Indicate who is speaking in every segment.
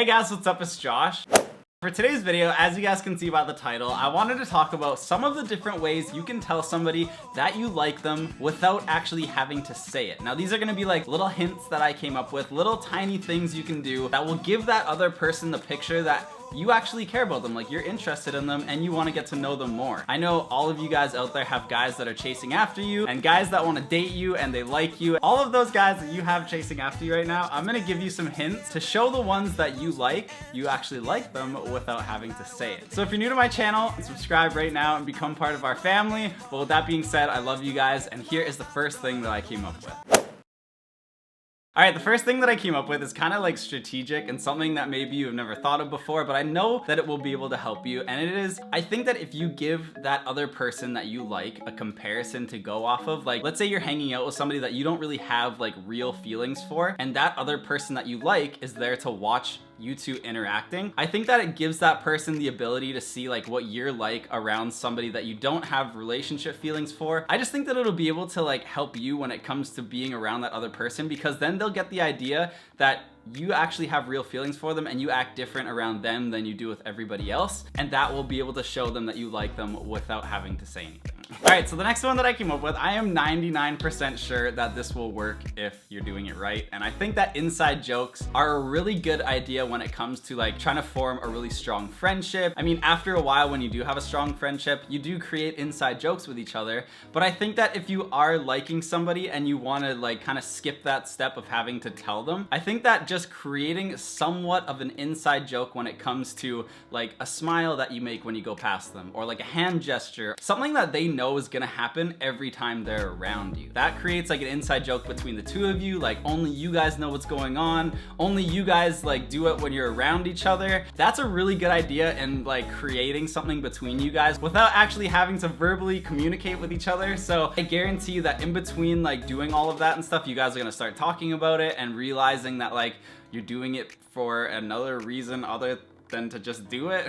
Speaker 1: Hey guys, what's up? It's Josh. For today's video, as you guys can see by the title, I wanted to talk about some of the different ways you can tell somebody that you like them without actually having to say it. Now, these are gonna be like little hints that I came up with, little tiny things you can do that will give that other person the picture that you actually care about them, like you're interested in them and you want to get to know them more. I know all of you guys out there have guys that are chasing after you and guys that want to date you and they like you. All of those guys that you have chasing after you right now, I'm gonna give you some hints to show the ones that you actually like them without having to say it. So if you're new to my channel, subscribe right now and become part of our family. But with that being said, I love you guys, and here is the first thing that I came up with. Alright, the first thing that I came up with is kind of like strategic and something that maybe you've never thought of before, but I know that it will be able to help you. And it is, I think that if you give that other person that you like a comparison to go off of, like let's say you're hanging out with somebody that you don't really have like real feelings for, and that other person that you like is there to watch you two interacting, I think that it gives that person the ability to see like what you're like around somebody that you don't have relationship feelings for. I just think that it'll be able to like help you when it comes to being around that other person, because then they'll get the idea that you actually have real feelings for them and you act different around them than you do with everybody else, and that will be able to show them that you like them without having to say anything. Alright, so the next one that I came up with, I am 99% sure that this will work if you're doing it right, and I think that inside jokes are a really good idea when it comes to like trying to form a really strong friendship. I mean, after a while when you do have a strong friendship, you do create inside jokes with each other, but I think that if you are liking somebody and you want to like kind of skip that step of having to tell them, I think that just creating somewhat of an inside joke when it comes to like a smile that you make when you go past them, or like a hand gesture, something that they know is gonna happen every time they're around you. That creates like an inside joke between the two of you, like only you guys know what's going on, only you guys like do it when you're around each other. That's a really good idea in like creating something between you guys without actually having to verbally communicate with each other. So I guarantee you that in between like doing all of that and stuff, you guys are gonna start talking about it and realizing that like you're doing it for another reason other than to just do it.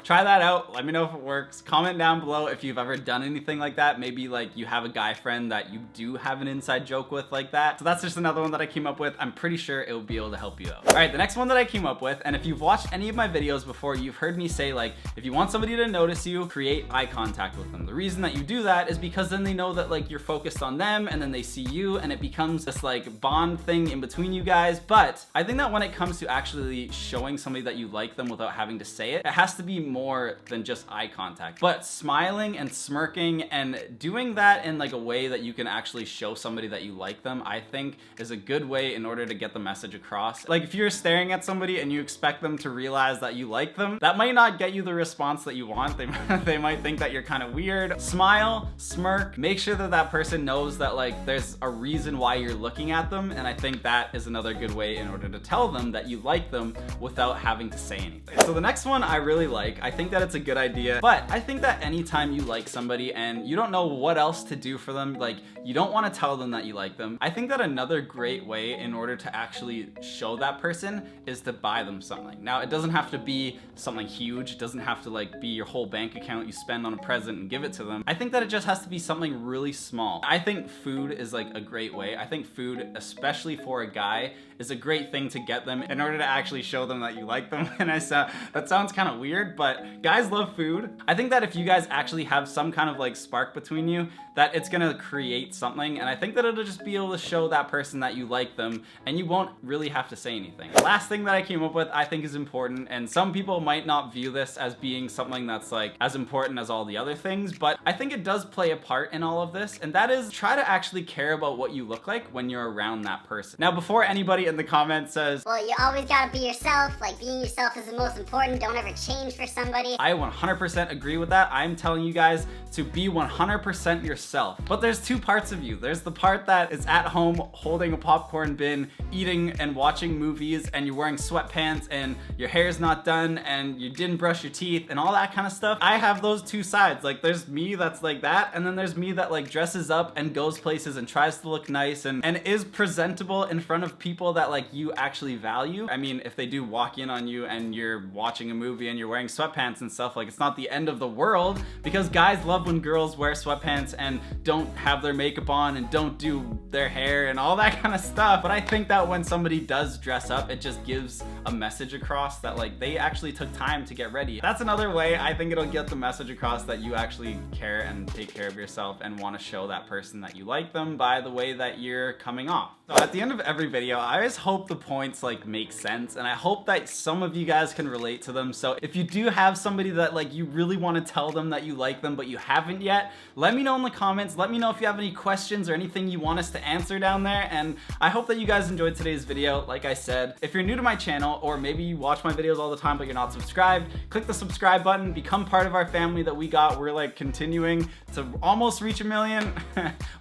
Speaker 1: Try that out. Let me know if it works. Comment down below if you've ever done anything like that. Maybe like you have a guy friend that you do have an inside joke with like that. So that's just another one that I came up with. I'm pretty sure it will be able to help you out. All right, the next one that I came up with, and if you've watched any of my videos before, you've heard me say like, if you want somebody to notice you, create eye contact with them. The reason that you do that is because then they know that like you're focused on them, and then they see you, and it becomes this like bond thing in between you guys. But I think that when it comes to actually showing somebody that you like them without having to say it, it has to be more than just eye contact. But smiling and smirking and doing that in like a way that you can actually show somebody that you like them, I think is a good way in order to get the message across. Like if you're staring at somebody and you expect them to realize that you like them, that might not get you the response that you want. They might think that you're kind of weird. Smile, smirk, make sure that that person knows that like there's a reason why you're looking at them, and I think that is another good way in order to tell them that you like them without having to say anything. So the next one I really like. I think that it's a good idea, but I think that anytime you like somebody and you don't know what else to do for them, like you don't want to tell them that you like them, I think that another great way in order to actually show that person is to buy them something. Now, it doesn't have to be something huge. It doesn't have to like be your whole bank account you spend on a present and give it to them. I think that it just has to be something really small. I think food is like a great way. I think food, especially for a guy, is a great thing to get them in order to actually show them that you like them. And that sounds kind of weird, but guys love food. I think that if you guys actually have some kind of like spark between you, that it's gonna create something, and I think that it'll just be able to show that person that you like them, and you won't really have to say anything. The last thing that I came up with I think is important, and some people might not view this as being something that's like as important as all the other things, but I think it does play a part in all of this, and that is try to actually care about what you look like when you're around that person. Now, before anybody in the comments says,
Speaker 2: well, you always gotta be yourself, like being yourself is the most important, don't ever change for somebody,
Speaker 1: I 100% agree with that. I'm telling you guys to be 100% yourself. But there's two parts of you. There's the part that is at home holding a popcorn bin, eating and watching movies, and you're wearing sweatpants and your hair's not done and you didn't brush your teeth and all that kind of stuff. I have those two sides. Like there's me that's like that, and then there's me that like dresses up and goes places and tries to look nice and is presentable in front of people that like you actually value. I mean, if they do walk in on you and you're watching a movie and you're wearing sweatpants and stuff, like it's not the end of the world, because guys love when girls wear sweatpants and don't have their makeup on and don't do their hair and all that kind of stuff. But I think that when somebody does dress up, it just gives a message across that like they actually took time to get ready. That's another way I think it'll get the message across that you actually care and take care of yourself and want to show that person that you like them by the way that you're coming off. So at the end of every video, I always hope the points like make sense, and I hope that some of you guys can relate to them. So if you do have somebody that like you really want to tell them that you like them but you haven't yet, let me know in the comments. Let me know if you have any questions or anything you want us to answer down there. And I hope that you guys enjoyed today's video. Like I said, if you're new to my channel, or maybe you watch my videos all the time but you're not subscribed, click the subscribe button, become part of our family that we got. We're like continuing to almost reach 1 million.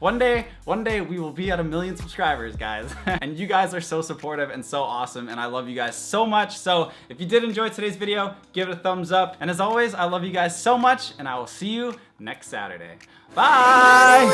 Speaker 1: One day we will be at 1 million subscribers, guys. And you guys are so supportive and so awesome, and I love you guys so much. So if you did enjoy today's video, give it a thumbs up. And as always, I love you guys so much, and I will see you next Saturday. Bye!